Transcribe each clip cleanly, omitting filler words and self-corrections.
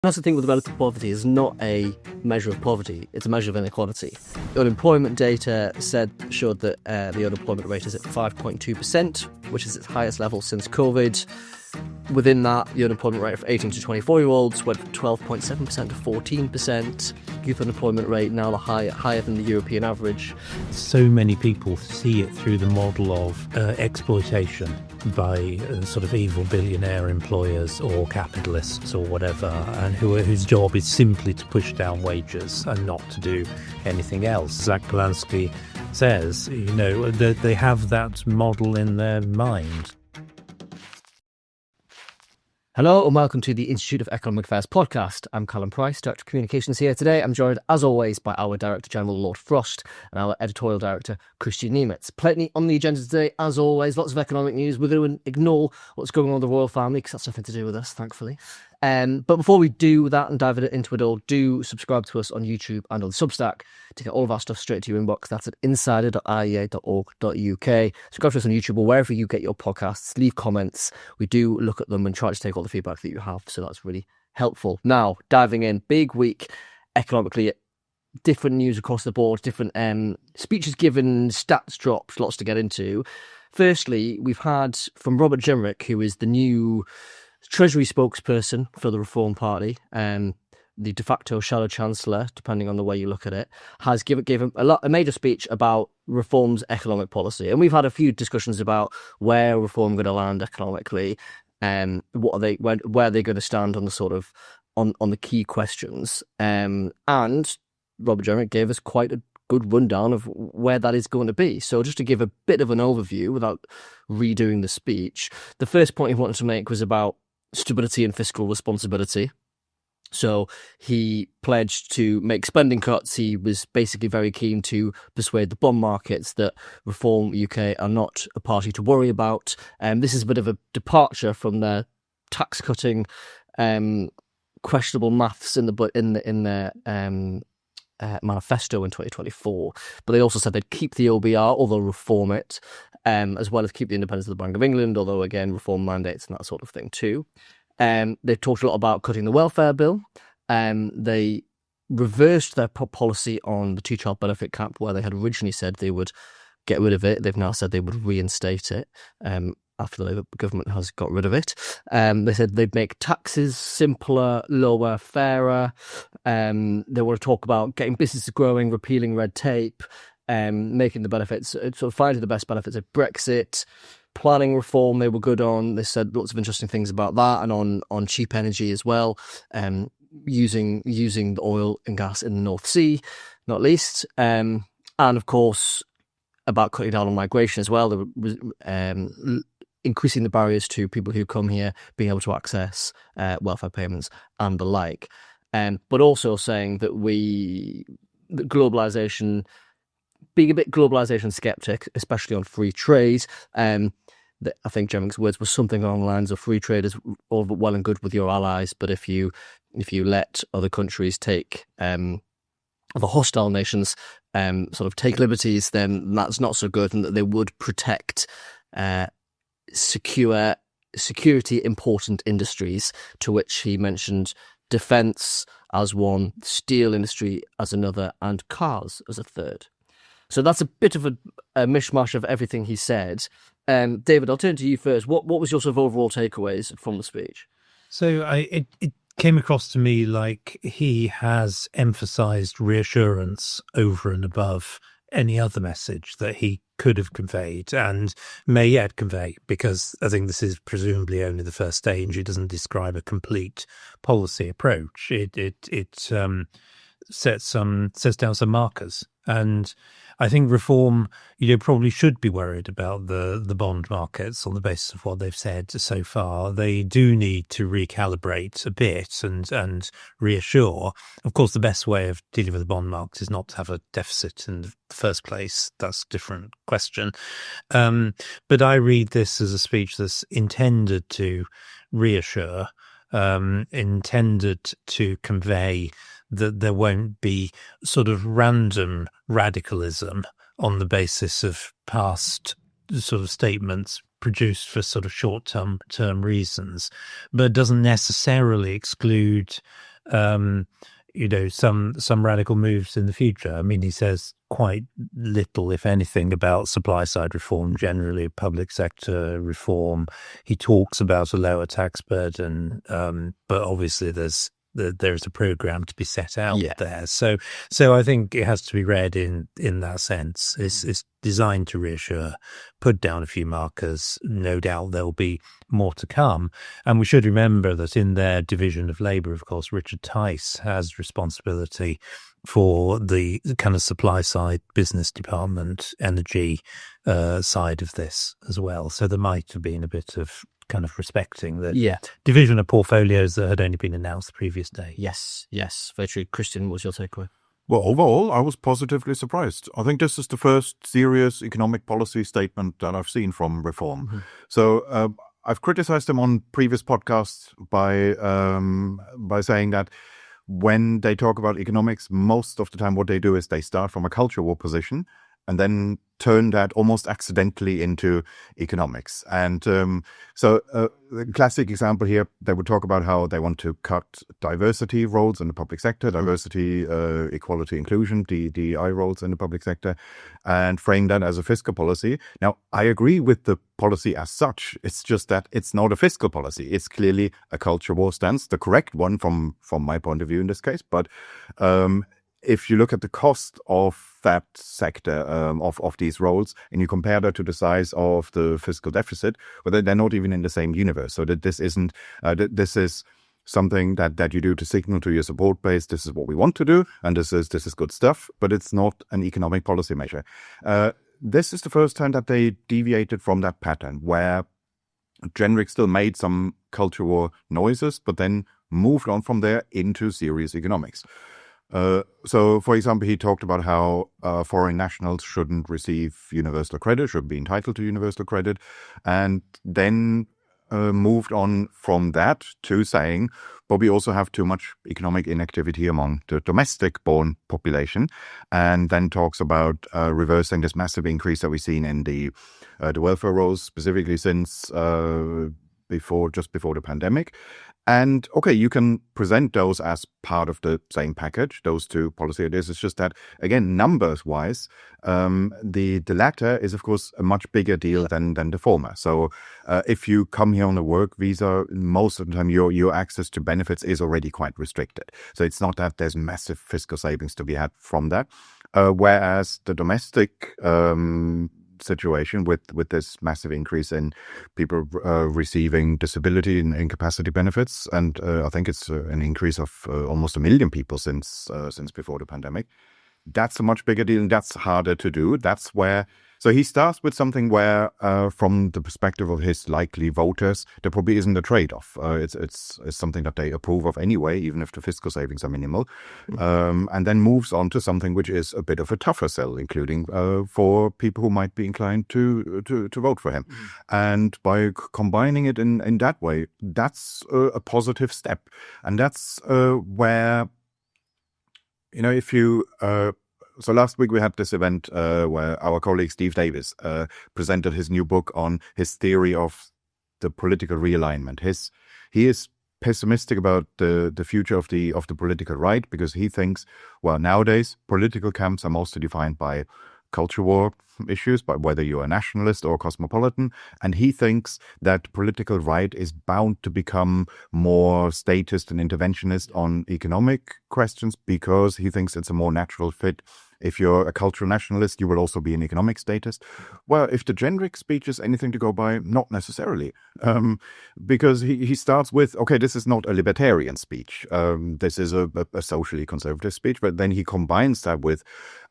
That's the thing with relative poverty, is not a measure of poverty, it's a measure of inequality. The unemployment data showed that the unemployment rate is at 5.2%, which is its highest level since COVID. Within that, the unemployment rate of 18 to 24-year-olds went from 12.7% to 14%. Youth unemployment rate now higher than the European average. So many people see it through the model of exploitation by sort of evil billionaire employers or capitalists or whatever, and whose job is simply to push down wages and not to do anything else. Zach Polanski says, that they have that model in their mind. Hello and welcome to the Institute of Economic Affairs podcast. I'm Callum Price, Director of Communications here. Today I'm joined, as always, by our Director General, Lord Frost, and our Editorial Director, Kristian Niemietz. Plenty on the agenda today, as always, lots of economic news. We're going to ignore what's going on with the royal family, because that's nothing to do with us, thankfully. But before we do that and dive into it all, do subscribe to us on YouTube and on Substack to get all of our stuff straight to your inbox. That's at insider.iea.org.uk. Subscribe to us on YouTube or wherever you get your podcasts. Leave comments. We do look at them and try to take all the feedback that you have, so that's really helpful. Now, diving in, big week economically, different news across the board, different speeches given, stats dropped, lots to get into. Firstly, we've had from Robert Jenrick, who is the new Treasury spokesperson for the Reform Party, the de facto shadow chancellor, depending on the way you look at it, has given a major speech about Reform's economic policy. And we've had a few discussions about where Reform going to land economically, and where are they going to stand on the sort of on the key questions. And Robert Jenrick gave us quite a good rundown of where that is going to be. So just to give a bit of an overview without redoing the speech, the first point he wanted to make was about stability and fiscal responsibility. So he pledged to make spending cuts. He was basically very keen to persuade the bond markets that Reform UK are not a party to worry about. This is a bit of a departure from their tax cutting, questionable maths in their manifesto in 2024. But they also said they'd keep the OBR, although reform it, as well as keep the independence of the Bank of England, although again reform mandates and that sort of thing too. They talked a lot about cutting the welfare bill. They reversed their policy on the two-child benefit cap, where they had originally said they would get rid of it. They've now said they would reinstate it after the Labour government has got rid of it. They said they'd make taxes simpler, lower, fairer. They want to talk about getting businesses growing, repealing red tape, making the benefits, sort of finding the best benefits of Brexit. Planning reform they were good on. They said lots of interesting things about that, and on cheap energy as well, using the oil and gas in the North Sea, not least, and of course about cutting down on migration as well. They were increasing the barriers to people who come here being able to access welfare payments and the like, but also saying that globalization, being a bit globalization skeptic, especially on free trade. I think Jenrick's words were something along the lines of free trade is all well and good with your allies, but if you let other countries take other hostile nations sort of take liberties, then that's not so good, and that they would protect security important industries, to which he mentioned defence as one, steel industry as another, and cars as a third. So that's a bit of a mishmash of everything he said. David, I'll turn to you first. What was your sort of overall takeaways from the speech? So it came across to me like he has emphasised reassurance over and above any other message that he could have conveyed and may yet convey, because I think this is presumably only the first stage. It doesn't describe a complete policy approach. It sets down some markers. And I think Reform, probably should be worried about the bond markets on the basis of what they've said so far. They do need to recalibrate a bit and reassure. Of course, the best way of dealing with the bond market is not to have a deficit in the first place. That's a different question. But I read this as a speech that's intended to reassure, intended to convey that there won't be sort of random radicalism on the basis of past sort of statements produced for sort of short-term reasons, but doesn't necessarily exclude some radical moves in the future. I mean, he says quite little, if anything, about supply side reform generally, public sector reform. He talks about a lower tax burden, but obviously there's a program to be set out there. So I think it has to be read in that sense. It's designed to reassure, put down a few markers. No doubt there'll be more to come. And we should remember that in their division of labour, of course, Richard Tice has responsibility for the kind of supply side, business department, energy side of this as well. So there might have been a bit of kind of respecting the division of portfolios that had only been announced the previous day. Yes, very true. Kristian, what's your takeaway? Well, overall, I was positively surprised. I think this is the first serious economic policy statement that I've seen from Reform. Mm-hmm. So I've criticized them on previous podcasts by saying that when they talk about economics, most of the time what they do is they start from a culture war position and then turn that almost accidentally into economics. And so the classic example here, they would talk about how they want to cut diversity roles in the public sector, diversity, equality, inclusion, DEI roles in the public sector, and frame that as a fiscal policy. Now, I agree with the policy as such. It's just that it's not a fiscal policy. It's clearly a culture war stance, the correct one from my point of view in this case. But if you look at the cost of that sector of these roles and you compare that to the size of the fiscal deficit, well, they're not even in the same universe. So that this isn't this is something that you do to signal to your support base, this is what we want to do, and this is good stuff, but it's not an economic policy measure. This is the first time that they deviated from that pattern, where Jenrick still made some culture war noises, but then moved on from there into serious economics. So, for example, he talked about how foreign nationals shouldn't receive universal credit, should be entitled to universal credit, and then moved on from that to saying, but we also have too much economic inactivity among the domestic-born population, and then talks about reversing this massive increase that we've seen in the welfare rolls, specifically since just before the pandemic. And okay, you can present those as part of the same package, those two policy ideas. It's just that, again, numbers-wise, the latter is, of course, a much bigger deal than the former. So if you come here on a work visa, most of the time your access to benefits is already quite restricted. So it's not that there's massive fiscal savings to be had from that. Whereas the domestic situation with this massive increase in people receiving disability and incapacity benefits, and I think it's an increase of almost 1 million people since before the pandemic. That's a much bigger deal, and that's harder to do. That's where so he starts with something where, from the perspective of his likely voters, there probably isn't a trade-off. It's something that they approve of anyway, even if the fiscal savings are minimal, and then moves on to something which is a bit of a tougher sell, including for people who might be inclined to vote for him. And by combining it in that way, that's a positive step, and that's where, if you. So last week we had this event where our colleague Steve Davis presented his new book on his theory of the political realignment. He is pessimistic about the future of the political right, because he thinks, well, nowadays political camps are mostly defined by culture war issues, by whether you're a nationalist or cosmopolitan, and he thinks that political right is bound to become more statist and interventionist on economic questions, because he thinks it's a more natural fit. If you're a cultural nationalist, you will also be an economic statist. Well, if the Jenrick speech is anything to go by, not necessarily, because he starts with, okay, this is not a libertarian speech. This is a socially conservative speech, but then he combines that with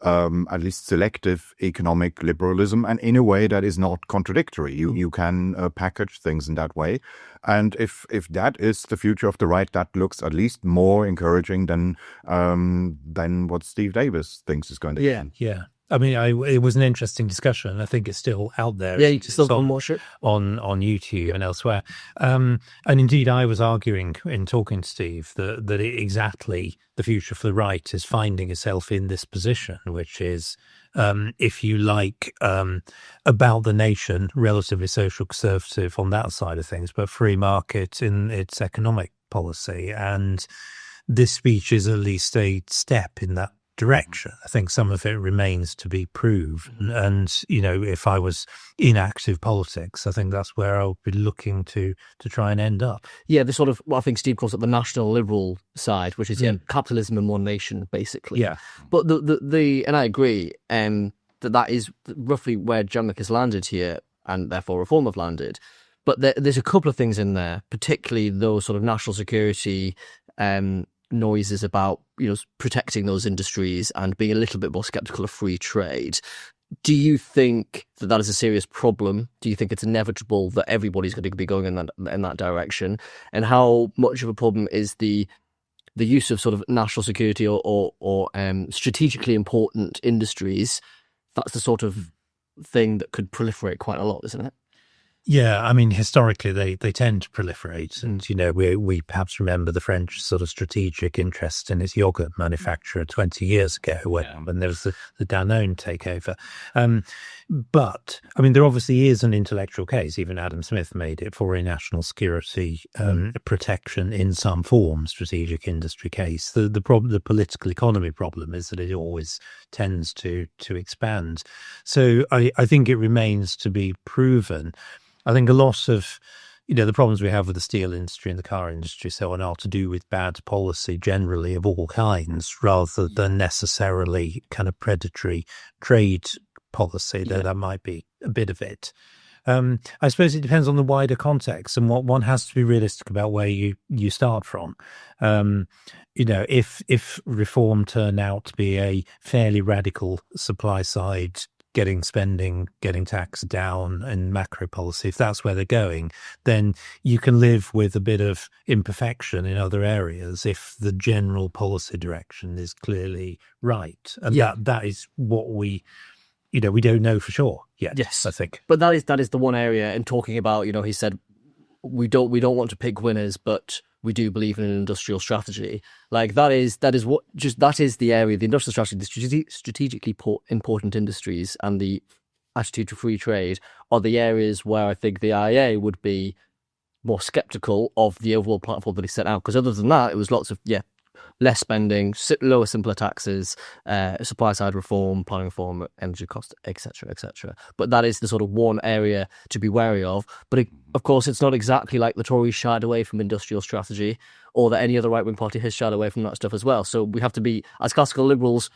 at least selective economic liberalism, and in a way that is not contradictory. You can package things in that way. And if that is the future of the right, that looks at least more encouraging than what Steve Davis thinks is going to happen. Yeah. I mean, it was an interesting discussion. I think it's still out there. Yeah, you can still watch it on YouTube and elsewhere. And indeed, I was arguing in talking to Steve that exactly the future for the right is finding itself in this position, which is, if you like, about the nation, relatively social conservative on that side of things, but free market in its economic policy. And this speech is at least a step in that direction. I think some of it remains to be proved. And, if I was in active politics, I think that's where I would be looking to try and end up. Yeah, the sort of what I think Steve calls it the national liberal side, which is capitalism in one nation, basically. Yeah. But the and I agree that is roughly where Jenrick has landed here, and therefore Reform have landed. But there's a couple of things in there, particularly those sort of national security noises about protecting those industries and being a little bit more skeptical of free trade. Do you think that is a serious problem? Do you think it's inevitable that everybody's going to be going in that direction? And how much of a problem is the use of sort of national security or strategically important industries? That's the sort of thing that could proliferate quite a lot, isn't it? Yeah, I mean, historically, they tend to proliferate. And, we perhaps remember the French sort of strategic interest in its yogurt manufacturer 20 years ago when there was the Danone takeover. But, I mean, there obviously is an intellectual case. Even Adam Smith made it for a national security protection in some form, strategic industry case. The political economy problem is that it always tends to expand. So I think it remains to be proven. I think a lot of, the problems we have with the steel industry and the car industry, so on, are to do with bad policy generally of all kinds, rather than necessarily kind of predatory trade policy. That might be a bit of it. I suppose it depends on the wider context, and what one has to be realistic about where you start from. If reform turned out to be a fairly radical supply side, getting spending, getting tax down and macro policy, if that's where they're going, then you can live with a bit of imperfection in other areas if the general policy direction is clearly right. And that is what we don't know for sure yet. Yes, I think. But that is the one area. And talking about, he said, we don't want to pick winners, but we do believe in an industrial strategy. Like that is the area, the industrial strategy, the strategically important industries and the attitude to free trade are the areas where I think the IEA would be more skeptical of the overall platform that he set out. Because other than that, it was lots of, less spending, lower, simpler taxes, supply side reform, planning reform, energy cost, etc., etc. But that is the sort of one area to be wary of. But of course, it's not exactly like the Tories shied away from industrial strategy, or that any other right-wing party has shied away from that stuff as well. So we have to be, as classical liberals,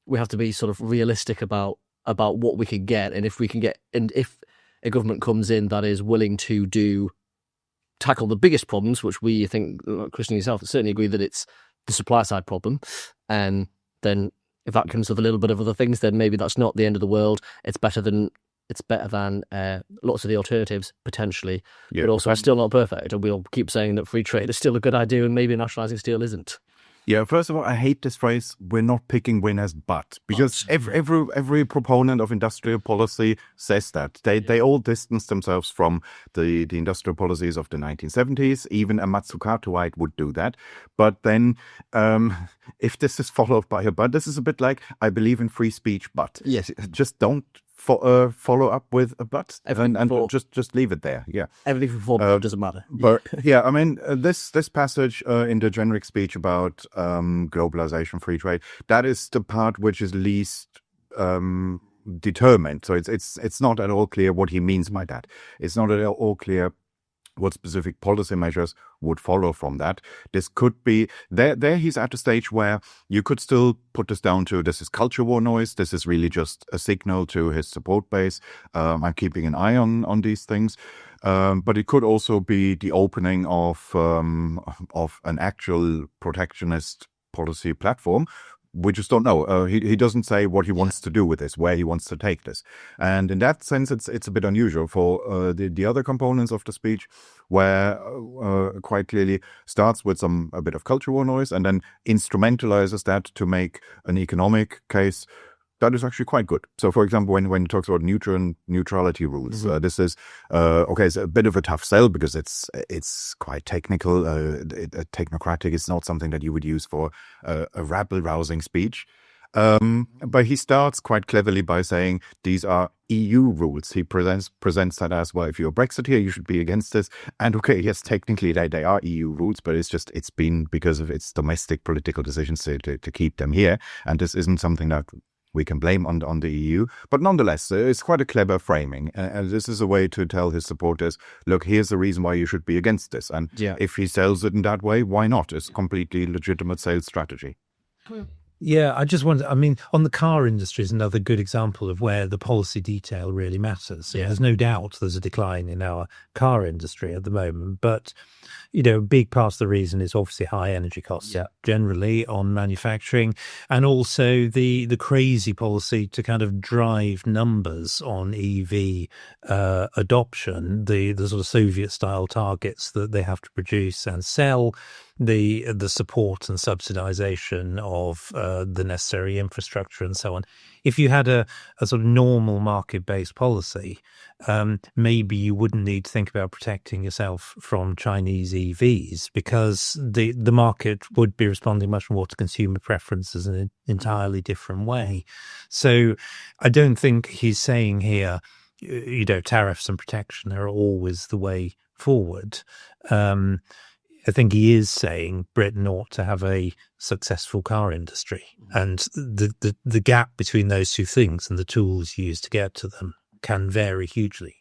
we have to be sort of realistic about what we can get, and if a government comes in that is willing to tackle the biggest problems, which we think, Kristian yourself, certainly agree that it's the supply side problem, and then if that comes with a little bit of other things, then maybe that's not the end of the world. It's better than lots of the alternatives potentially, but also it's still not perfect. And we'll keep saying that free trade is still a good idea, and maybe nationalising steel isn't. Yeah, first of all, I hate this phrase, we're not picking winners, because every proponent of industrial policy says that. They all distance themselves from the industrial policies of the 1970s. Even a Matsukato-ite would do that. But then if this is followed by a but, this is a bit like, I believe in free speech, but. Yes. Just don't follow up with a but, and just leave it there. Yeah, everything before doesn't matter. But I mean, this passage in the Jenrick speech about globalization, free trade, that is the part which is least determined. So it's not at all clear what he means by that. It's not at all clear what specific policy measures would follow from that. This could be, there he's at a stage where you could still put this down to, this is culture war noise, this is really just a signal to his support base. I'm keeping an eye on these things. But it could also be the opening of an actual protectionist policy platform. We just don't know. He doesn't say what he wants to do with this, where he wants to take this. And in that sense, it's a bit unusual for the other components of the speech, where quite clearly starts with a bit of culture war noise and then instrumentalizes that to make an economic case that is actually quite good. So, for example, when he talks about neutrality rules, this is it's a bit of a tough sell because it's quite technical, technocratic. It's not something that you would use for a rabble-rousing speech. But he starts quite cleverly by saying these are EU rules. He presents that as, well, if you're a Brexiteer, you should be against this. And okay, yes, technically they are EU rules, but it's been because of its domestic political decisions to keep them here. And this isn't something that we can blame on the EU. But nonetheless, it's quite a clever framing. And this is a way to tell his supporters, look, here's the reason why you should be against this. And if he sells it in that way, why not? It's a completely legitimate sales strategy. Yeah, I just wonder, I mean, on the car industry is another good example of where the policy detail really matters. Yeah. There's no doubt there's a decline in our car industry at the moment, but, a big part of the reason is obviously high energy costs generally on manufacturing, and also the crazy policy to kind of drive numbers on EV adoption, the sort of Soviet-style targets that they have to produce and sell, the support and subsidization of the necessary infrastructure and so on. If you had a sort of normal market-based policy, maybe you wouldn't need to think about protecting yourself from Chinese EVs, because the market would be responding much more to consumer preferences in an entirely different way. So I don't think he's saying here, tariffs and protection are always the way forward. I think he is saying Britain ought to have a successful car industry, and the gap between those two things and the tools used to get to them can vary hugely.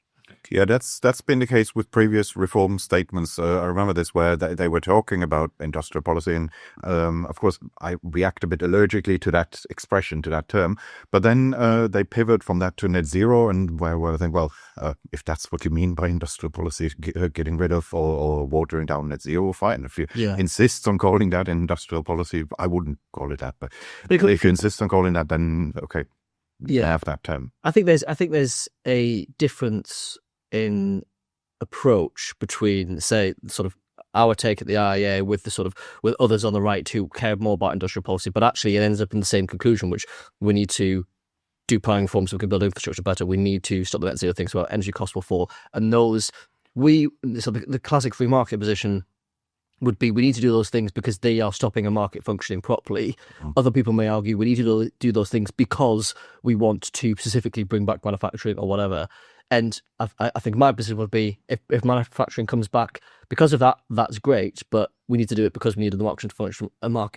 Yeah, that's been the case with previous reform statements. I remember this, where they were talking about industrial policy, and of course I react a bit allergically to that expression, to that term. But then they pivot from that to net zero, and where I think, well, if that's what you mean by industrial policy, getting rid of or watering down net zero, fine. If you insist on calling that industrial policy, I wouldn't call it that. But if you insist on calling that, then okay, have that term. I think there's a difference in approach between, say, sort of our take at the IEA with others on the right who care more about industrial policy, but actually it ends up in the same conclusion, which we need to do planning reforms so we can build infrastructure better. We need to stop the net zero thing so our energy costs will fall. And the classic free market position would be, we need to do those things because they are stopping a market functioning properly. Other people may argue we need to do those things because we want to specifically bring back manufacturing or whatever. And I think my position would be, if manufacturing comes back because of that, that's great, but we need to do it because we need a market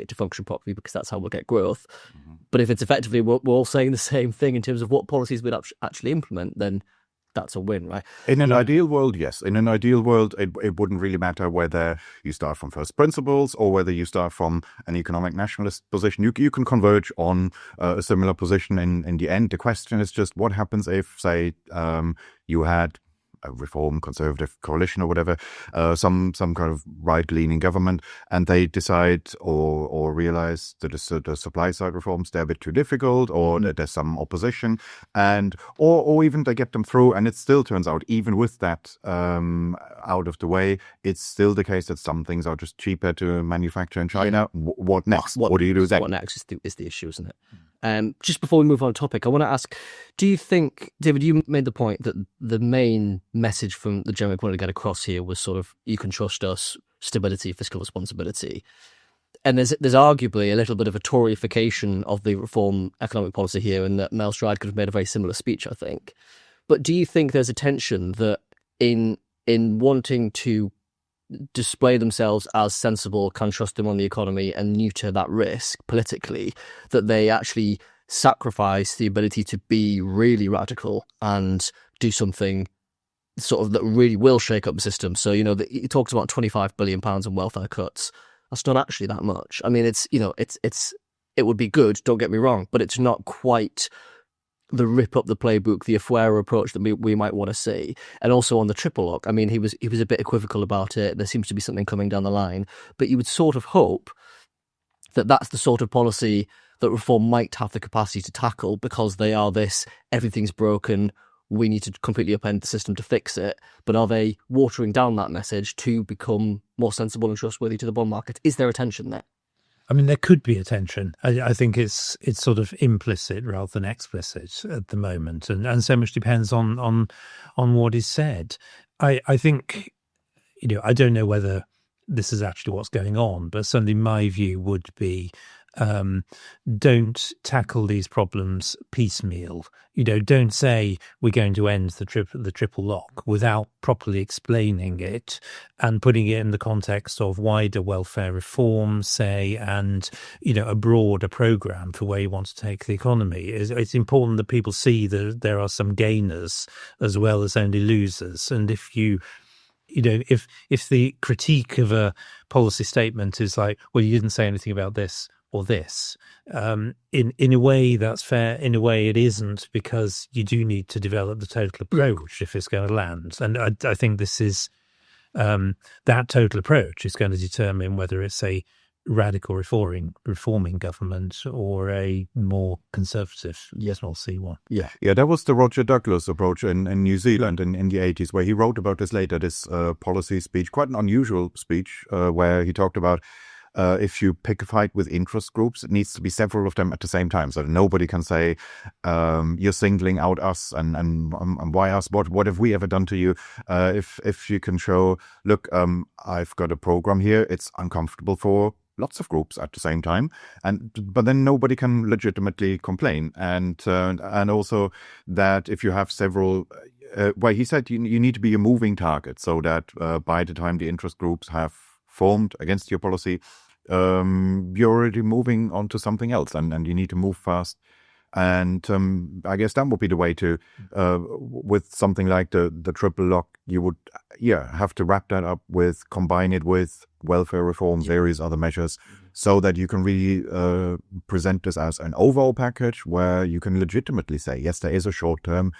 to function properly, because that's how we'll get growth. But if it's effectively we're all saying the same thing in terms of what policies we'd actually implement, then that's a win, right? In an ideal world, yes. In an ideal world, it wouldn't really matter whether you start from first principles or whether you start from an economic nationalist position. You can converge on a similar position in the end. The question is just what happens if, say, you had a reform conservative coalition or whatever, some kind of right-leaning government, and they decide or realize that the supply side reforms, they're a bit too difficult, or that there's some opposition, and or even they get them through, and it still turns out, even with that out of the way, it's still the case that some things are just cheaper to manufacture in China. What next? What do you do then? What next is the issue, isn't it? Just before we move on to topic, I want to ask, do you think, David, you made the point that the main message from the Jenrick wanted to get across here was sort of, you can trust us, stability, fiscal responsibility. And there's arguably a little bit of a Toryfication of the reform economic policy here, and that Mel Stride could have made a very similar speech, I think. But do you think there's a tension that in wanting to display themselves as sensible, can trust them on the economy and neuter that risk politically, that they actually sacrifice the ability to be really radical and do something sort of that really will shake up the system? So, he talks about £25 billion in welfare cuts. That's not actually that much. I mean, it would be good, don't get me wrong, but it's not quite the rip up the playbook, the Afuera approach that we might want to see. And also on the triple lock, I mean, he was a bit equivocal about it. There seems to be something coming down the line, but you would sort of hope that that's the sort of policy that reform might have the capacity to tackle, because they are this, everything's broken, we need to completely upend the system to fix it. But are they watering down that message to become more sensible and trustworthy to the bond market? Is there a tension there? I mean, there could be a tension. I think it's sort of implicit rather than explicit at the moment, and so much depends on what is said. I think, I don't know whether this is actually what's going on, but certainly my view would be don't tackle these problems piecemeal. Don't say we're going to end the triple lock without properly explaining it and putting it in the context of wider welfare reform, say, and a broader program for where you want to take the economy. It's important that people see that there are some gainers as well as only losers, and if the critique of a policy statement is like, well, you didn't say anything about this or this, in a way that's fair, in a way it isn't, because you do need to develop the total approach if it's going to land. And I think this is that total approach is going to determine whether it's a radical reforming government or a more conservative small c one. Yeah, that was the Roger Douglas approach in New Zealand in the 80s, where he wrote about this later, this policy speech, quite an unusual speech, where he talked about if you pick a fight with interest groups, it needs to be several of them at the same time. So nobody can say, you're singling out us and why us? What have we ever done to you? If you can show, look, I've got a program here, it's uncomfortable for lots of groups at the same time, but then nobody can legitimately complain. And also that if you have several, well, he said you need to be a moving target, so that by the time the interest groups have formed against your policy, you're already moving on to something else, and you need to move fast. And I guess that would be the way to, with something like the triple lock, you would, have to wrap that up with, combine it with welfare reform, various other measures, so that you can really present this as an overall package where you can legitimately say, yes, there is a short-term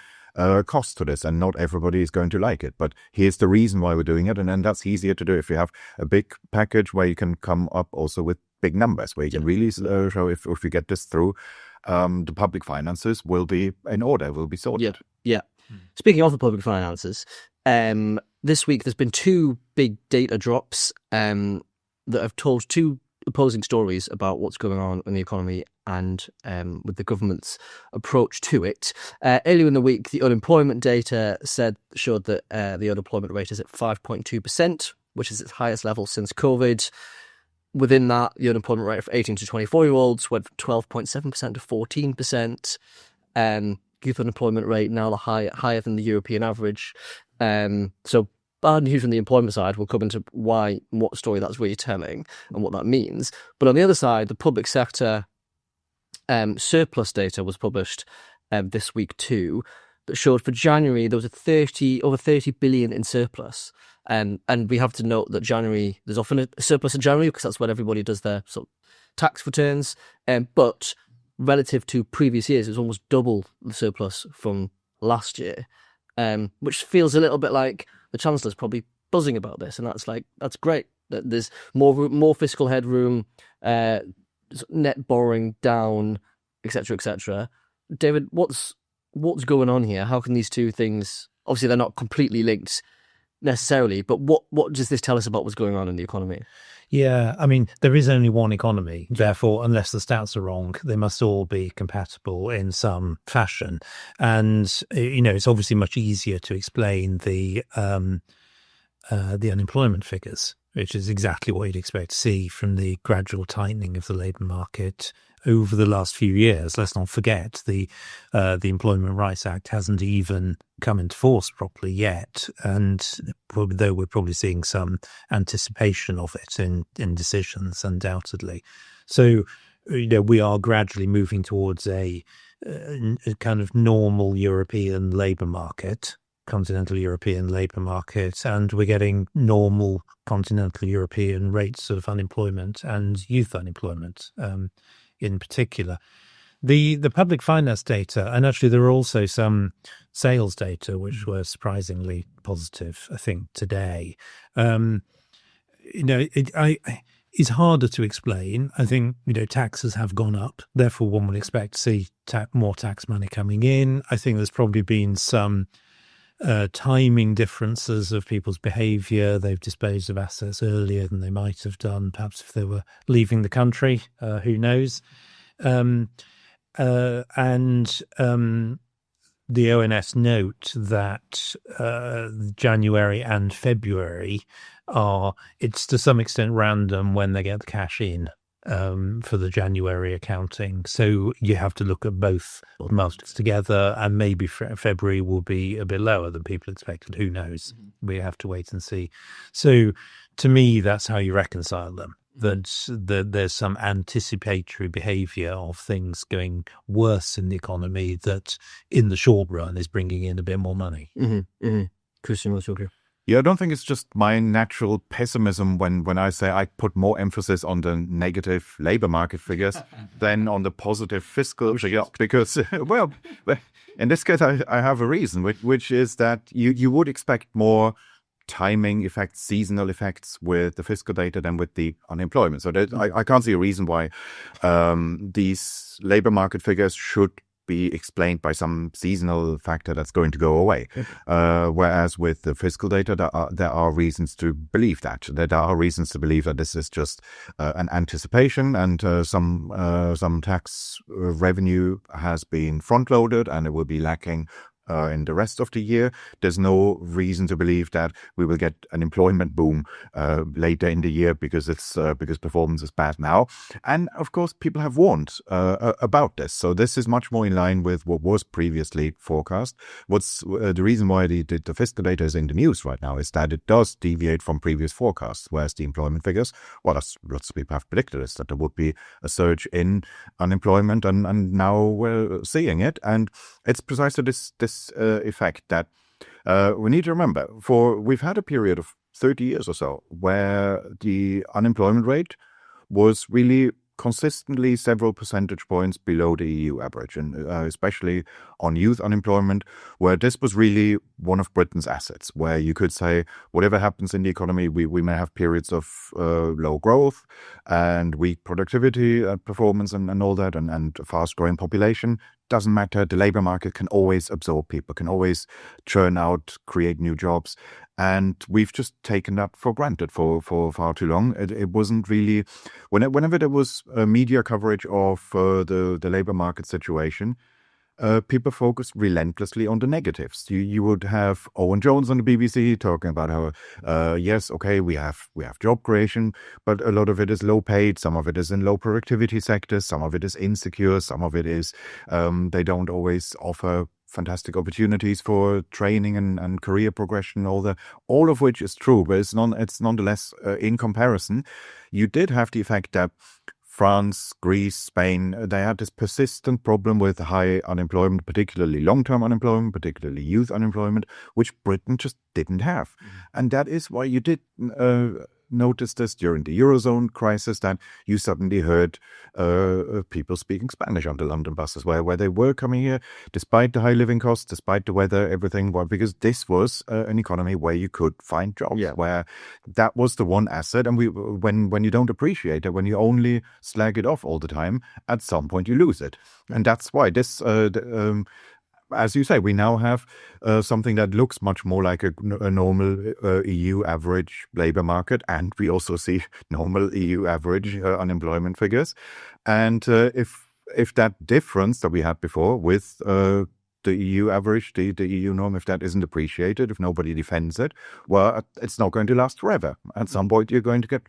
cost to this, and not everybody is going to like it. But here's the reason why we're doing it, and then that's easier to do if you have a big package where you can come up also with big numbers, where you can really show if you get this through, the public finances will be in order, will be sorted. Yeah. Speaking of the public finances, this week there's been two big data drops that have told two opposing stories about what's going on in the economy and with the government's approach to it. Earlier in the week, the unemployment data showed that the unemployment rate is at 5.2%, which is its highest level since COVID. Within that, the unemployment rate for 18 to 24-year-olds went from 12.7% to 14%. Youth unemployment rate now higher than the European average. So bad news on the employment side. We'll come into what story that's really telling and what that means. But on the other side, the public sector surplus data was published this week too, that showed for January there was over 30 billion in surplus. And we have to note that January, there's often a surplus in January because that's when everybody does their sort of tax returns. But relative to previous years, it was almost double the surplus from last year, which feels a little bit like the Chancellor's probably buzzing about this. And that's great. That there's more fiscal headroom, net borrowing down, etc., etc. David, what's going on here? How can these two things, obviously they're not completely linked necessarily, but what does this tell us about what's going on in the economy? Yeah, I mean, there is only one economy. Therefore, unless the stats are wrong, they must all be compatible in some fashion. And, it's obviously much easier to explain the unemployment figures, which is exactly what you'd expect to see from the gradual tightening of the labour market over the last few years. Let's not forget the Employment Rights Act hasn't even come into force properly yet, and though we're probably seeing some anticipation of it in decisions, undoubtedly. So, we are gradually moving towards a kind of normal European labour market, continental European labour market, and we're getting normal continental European rates of unemployment and youth unemployment in particular. The public finance data, and actually there are also some sales data which were surprisingly positive, I think, today. It's harder to explain. I think, taxes have gone up. Therefore, one would expect to see more tax money coming in. I think there's probably been some timing differences of people's behaviour. They've disposed of assets earlier than they might have done, perhaps if they were leaving the country. Who knows? And the ONS note that January and February it's to some extent random when they get the cash in. for the January accounting. So you have to look at both months together, and maybe February will be a bit lower than people expected. Who knows? We have to wait and see. So to me, that's how you reconcile them. That there's some anticipatory behaviour of things going worse in the economy that in the short run is bringing in a bit more money. Kristian, what's your view? Yeah, I don't think it's just my natural pessimism when I say I put more emphasis on the negative labor market figures than on the positive fiscal figures. Because, well, in this case, I have a reason, which is that you would expect more timing effects, seasonal effects with the fiscal data than with the unemployment. So I can't see a reason why these labor market figures should be explained by some seasonal factor that's going to go away. Whereas with the fiscal data, there are reasons to believe that. There are reasons to believe that this is just an anticipation, and some tax revenue has been front-loaded and it will be lacking in the rest of the year. There's no reason to believe that we will get an employment boom later in the year because performance is bad now. And of course, people have warned about this. So this is much more in line with what was previously forecast. What's the reason why the fiscal data is in the news right now is that it does deviate from previous forecasts, whereas the employment figures, well, as lots of people have predicted, is that there would be a surge in unemployment, and now we're seeing it. And it's precisely this effect that we need to remember. We've had a period of 30 years or so where the unemployment rate was really consistently several percentage points below the EU average, and especially on youth unemployment, where this was really one of Britain's assets, where you could say whatever happens in the economy, we may have periods of low growth and weak productivity performance and all that, and fast-growing population. Doesn't matter. The labor market can always absorb people, can always churn out, create new jobs. And we've just taken that for granted for far too long. It wasn't really, whenever there was media coverage of the labor market situation, people focused relentlessly on the negatives. You would have Owen Jones on the BBC talking about how, yes, okay, we have job creation, but a lot of it is low paid. Some of it is in low productivity sectors. Some of it is insecure. Some of it is they don't always offer fantastic opportunities for training and career progression, all of which is true, but it's nonetheless in comparison. You did have the effect that France, Greece, Spain, they had this persistent problem with high unemployment, particularly long-term unemployment, particularly youth unemployment, which Britain just didn't have. And that is why you did notice this during the Eurozone crisis, that you suddenly heard people speaking Spanish on the London buses, where they were coming here, despite the high living costs, despite the weather, everything, because this was an economy where you could find jobs, where that was the one asset. And when you don't appreciate it, when you only slag it off all the time, at some point you lose it. And that's why this as you say, we now have something that looks much more like a normal EU average labor market, and we also see normal EU average unemployment figures. And if that difference that we had before with the EU average, the EU norm, if that isn't appreciated, if nobody defends it, well, it's not going to last forever. At some point, you're going to get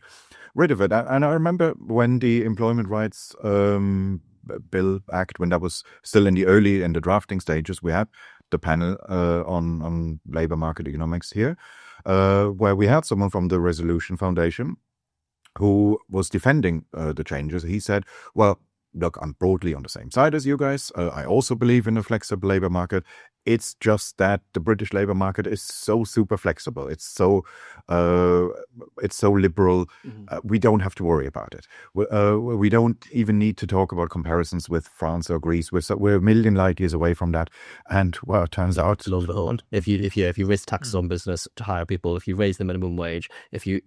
rid of it. And I remember when the Employment Rights Bill Act, when that was still in the drafting stages, we had the panel on labor market economics here, where we had someone from the Resolution Foundation who was defending the changes. He said, well, look, I'm broadly on the same side as you guys. I also believe in a flexible labor market. It's just that the British labor market is so super flexible. It's so liberal. We don't have to worry about it. We don't even need to talk about comparisons with France or Greece. We're a million light years away from that. And well, it turns out, if you raise taxes on business to hire people, if you raise the minimum wage, if you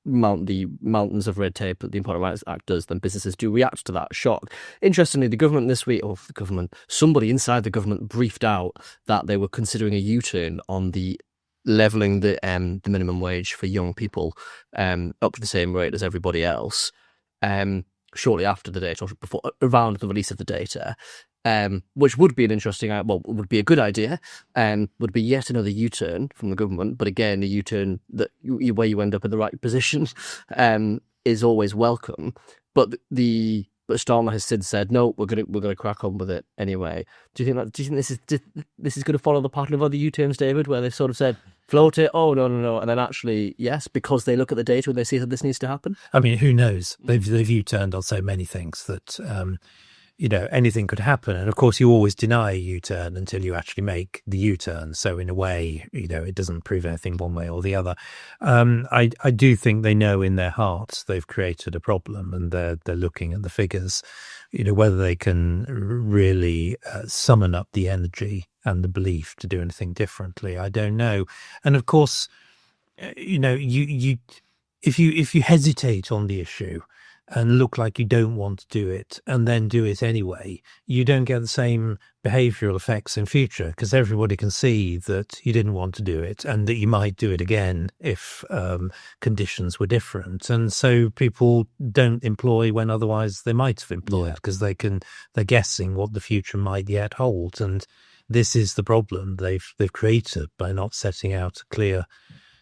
mount the mountains of red tape that the Employment Rights Act does, then businesses do react to that shock. Interestingly, the government this week, somebody inside the government briefed out that they were considering a U-turn on the levelling the minimum wage for young people up to the same rate as everybody else shortly after the data, or around the release of the data. Which would be an interesting, would be a good idea, would be yet another U-turn from the government, but again, a U-turn that where you end up in the right position. is always welcome. But Starmer has since said, no, we're gonna crack on with it anyway. Do you think this is going to follow the pattern of other U-turns, David, where they've sort of said, float it, oh no, and then actually yes, because they look at the data and they see that this needs to happen? I mean, who knows? They've U-turned on so many things that anything could happen. And of course, you always deny a U-turn until you actually make the U-turn. So in a way, it doesn't prove anything one way or the other. I do think they know in their hearts they've created a problem, and they're looking at the figures. Whether they can really summon up the energy and the belief to do anything differently, I don't know. And of course, you if you hesitate on the issue and look like you don't want to do it and then do it anyway, you don't get the same behavioural effects in future, because everybody can see that you didn't want to do it and that you might do it again if conditions were different. And so people don't employ when otherwise they might have employed, because they're guessing what the future might yet hold. And this is the problem they've created by not setting out a clear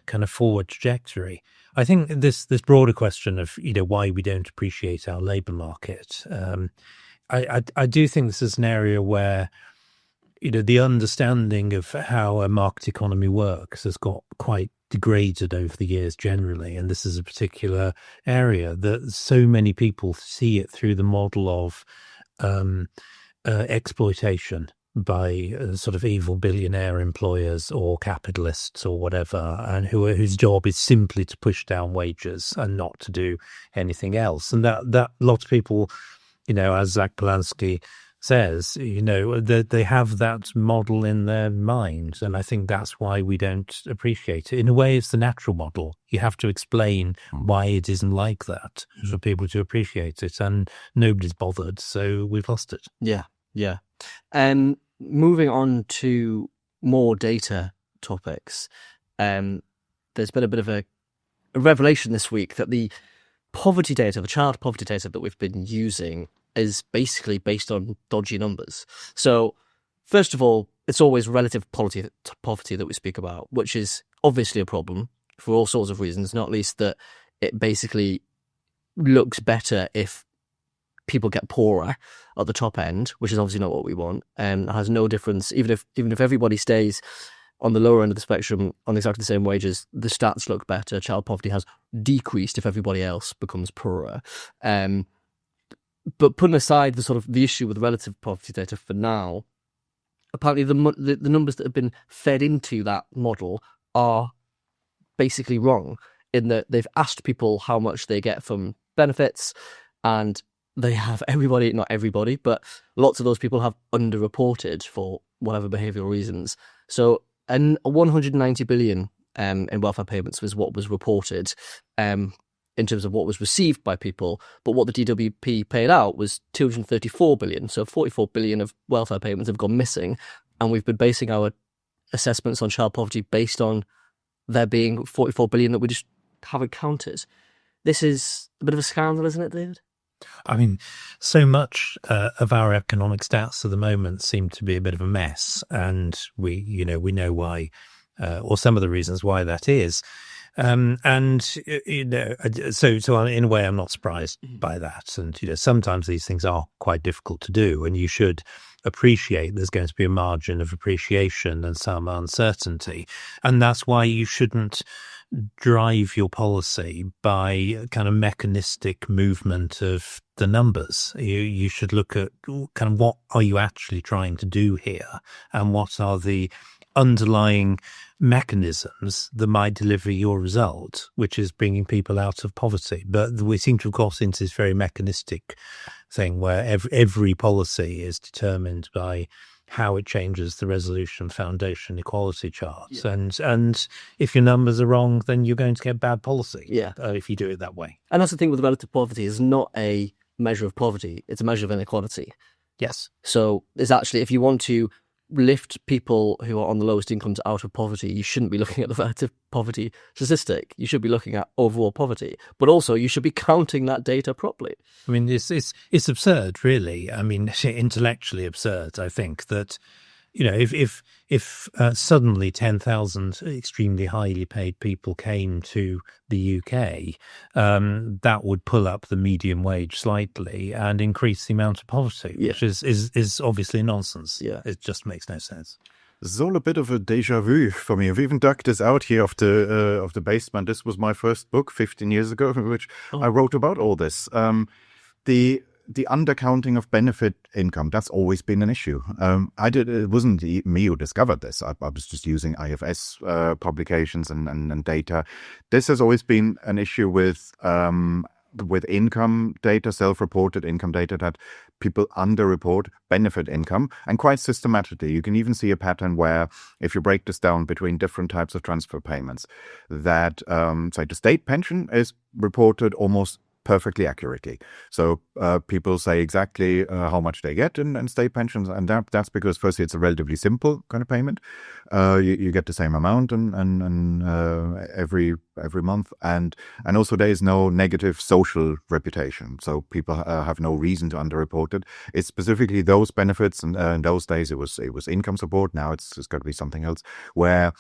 kind of forward trajectory. I think this broader question of why we don't appreciate our labour market, I do think this is an area where the understanding of how a market economy works has got quite degraded over the years generally, and this is a particular area that so many people see it through the model of exploitation by sort of evil billionaire employers or capitalists or whatever, and whose job is simply to push down wages and not to do anything else. And that lots of people, as Zach Polanski says, they have that model in their mind, and I think that's why we don't appreciate it. In a way, it's the natural model. You have to explain why it isn't like that for people to appreciate it, and nobody's bothered, so we've lost it. Yeah. Moving on to more data topics, there's been a bit of a revelation this week that the poverty data, the child poverty data that we've been using, is basically based on dodgy numbers. So, first of all, it's always relative poverty that we speak about, which is obviously a problem for all sorts of reasons, not least that it basically looks better if people get poorer at the top end, which is obviously not what we want, and has no difference. Even if everybody stays on the lower end of the spectrum on exactly the same wages, the stats look better. Child poverty has decreased if everybody else becomes poorer. But putting aside the issue with relative poverty data for now, apparently the numbers that have been fed into that model are basically wrong, in that they've asked people how much they get from benefits, and they have not everybody, but lots of those people have underreported for whatever behavioural reasons. So, 190 billion in welfare payments was what was reported in terms of what was received by people, but what the DWP paid out was 234 billion. So 44 billion of welfare payments have gone missing, and we've been basing our assessments on child poverty based on there being 44 billion that we just haven't counted. This is a bit of a scandal, isn't it, David? I mean, so much of our economic stats at the moment seem to be a bit of a mess, and we know why, or some of the reasons why that is. So in a way, I'm not surprised by that. And sometimes these things are quite difficult to do, and you should appreciate there's going to be a margin of appreciation and some uncertainty, and that's why you shouldn't drive your policy by kind of mechanistic movement of the numbers. You should look at kind of what are you actually trying to do here, and what are the underlying mechanisms that might deliver your result, which is bringing people out of poverty. But we seem to have got into this very mechanistic thing where every policy is determined by how it changes the Resolution Foundation equality charts. Yeah. And if your numbers are wrong, then you're going to get bad policy if you do it that way. And that's the thing with relative poverty, is not a measure of poverty, it's a measure of inequality. Yes. So it's actually, if you want to lift people who are on the lowest incomes out of poverty, you shouldn't be looking at the relative poverty statistic. You should be looking at overall poverty, but also you should be counting that data properly. I mean, it's absurd, really. I mean, intellectually absurd. I think that if suddenly 10,000 extremely highly paid people came to the UK, that would pull up the median wage slightly and increase the amount of poverty, which is obviously nonsense. Yeah. It just makes no sense. This is all a bit of a déjà vu for me. I've even dug this out here of the basement. This was my first book 15 years ago, in which I wrote about all this. The undercounting of benefit income, that's always been an issue. It wasn't me who discovered this. I was just using IFS publications and data. This has always been an issue with income data, self-reported income data, that people underreport benefit income, and quite systematically. You can even see a pattern where, if you break this down between different types of transfer payments, that say the state pension is reported almost perfectly accurately. So people say exactly how much they get in state pensions, and that's because firstly it's a relatively simple kind of payment. You get the same amount and every month, and also there is no negative social reputation, so people have no reason to underreport it. It's specifically those benefits, and in those days it was income support. Now it's got to be something else, where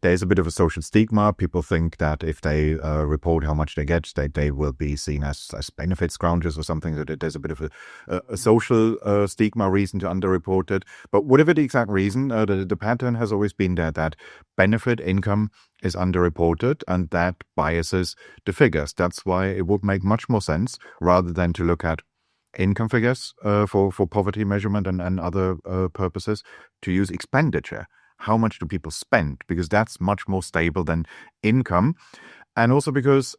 there is a bit of a social stigma. People think that if they report how much they get, they will be seen as benefit scroungers or something. That there's a bit of a social stigma reason to underreport it. But whatever the exact reason, the pattern has always been there that benefit income is underreported, and that biases the figures. That's why it would make much more sense, rather than to look at income figures for poverty measurement and other purposes, to use expenditure. How much do people spend? Because that's much more stable than income. And also because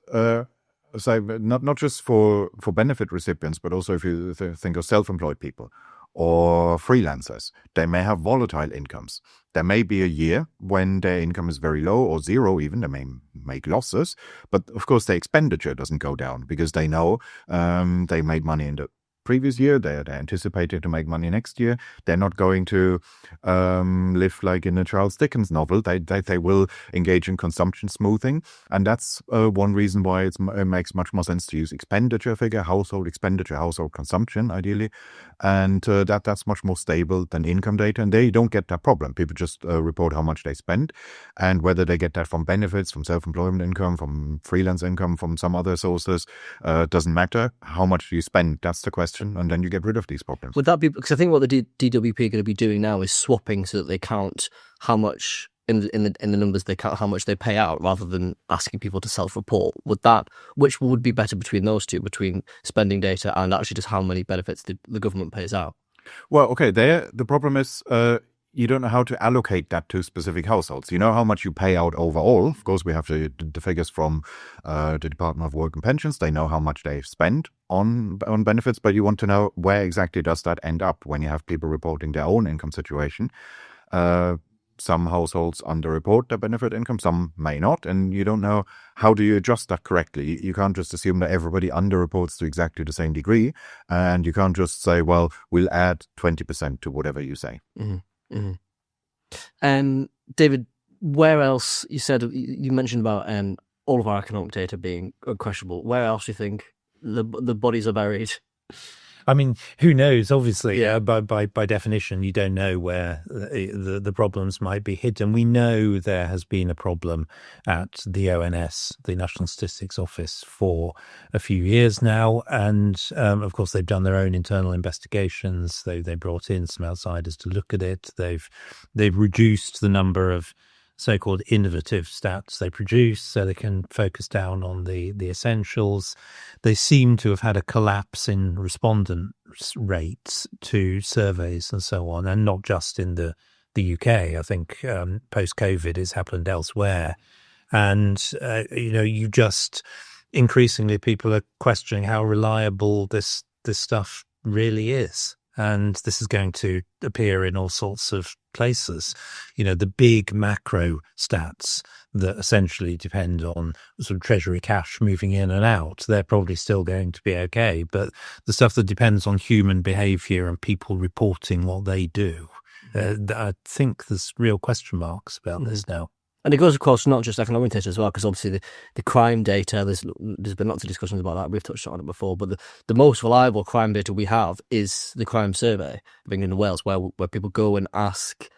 so not just for benefit recipients, but also if you think of self-employed people or freelancers, they may have volatile incomes. There may be a year when their income is very low or zero even. They may make losses, but of course their expenditure doesn't go down, because they know they made money in the previous year, they're anticipated to make money next year. They're not going to live like in a Charles Dickens novel. They will engage in consumption smoothing, and that's one reason why it makes much more sense to use expenditure figure, household expenditure, household consumption ideally, and that's much more stable than income data. And there you don't get that problem. People just report how much they spend, and whether they get that from benefits, from self-employment income, from freelance income, from some other sources, doesn't matter. How much do you spend? That's the question. And then you get rid of these problems. Would that be, because I think what the DWP are going to be doing now is swapping so that they count how much in the numbers, they count how much they pay out, rather than asking people to self-report. Which would be better between those two, between spending data and actually just how many benefits the government pays out? Well, okay, the problem is you don't know how to allocate that to specific households. You know how much you pay out overall. Of course, we have the figures from the Department of Work and Pensions. They know how much they spend on benefits, but you want to know where exactly does that end up when you have people reporting their own income situation. Some households underreport their benefit income, some may not, and you don't know how do you adjust that correctly. You can't just assume that everybody underreports to exactly the same degree, and you can't just say, well, we'll add 20% to whatever you say. Mm-hmm. Mm-hmm. David, where else, you mentioned about all of our economic data being questionable. Where else do you think the bodies are buried? I mean, who knows? Obviously, by definition, you don't know where the problems might be hidden. We know there has been a problem at the ONS, the National Statistics Office, for a few years now, and of course they've done their own internal investigations. They brought in some outsiders to look at it. They've reduced the number of so-called innovative stats they produce, so they can focus down on the essentials. They seem to have had a collapse in respondent rates to surveys and so on, and not just in the UK. I think post-COVID has happened elsewhere. And, you just increasingly people are questioning how reliable this stuff really is. And this is going to appear in all sorts of places. The big macro stats that essentially depend on sort of Treasury cash moving in and out, they're probably still going to be okay. But the stuff that depends on human behavior and people reporting what they do, I think there's real question marks about this now. And it goes, of course, not just economic data as well, because obviously the crime data, there's been lots of discussions about that. We've touched on it before, but the most reliable crime data we have is the crime survey of England and Wales, where people go and ask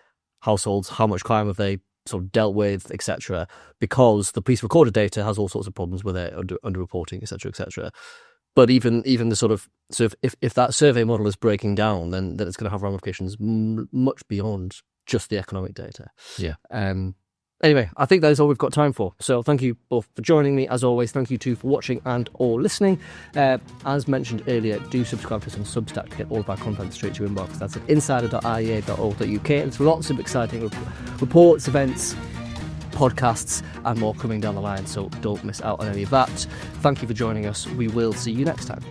households, how much crime have they sort of dealt with, etc. Because the police recorded data has all sorts of problems with it, underreporting, etc., etc. But even the sort of, so if that survey model is breaking down, then it's going to have ramifications much beyond just the economic data. Yeah. Anyway, I think that is all we've got time for. So thank you both for joining me. As always, thank you too for watching and or listening. As mentioned earlier, do subscribe to us on Substack to get all of our content straight to your inbox. That's at insider.iea.org.uk. And there's lots of exciting reports, events, podcasts and more coming down the line. So don't miss out on any of that. Thank you for joining us. We will see you next time.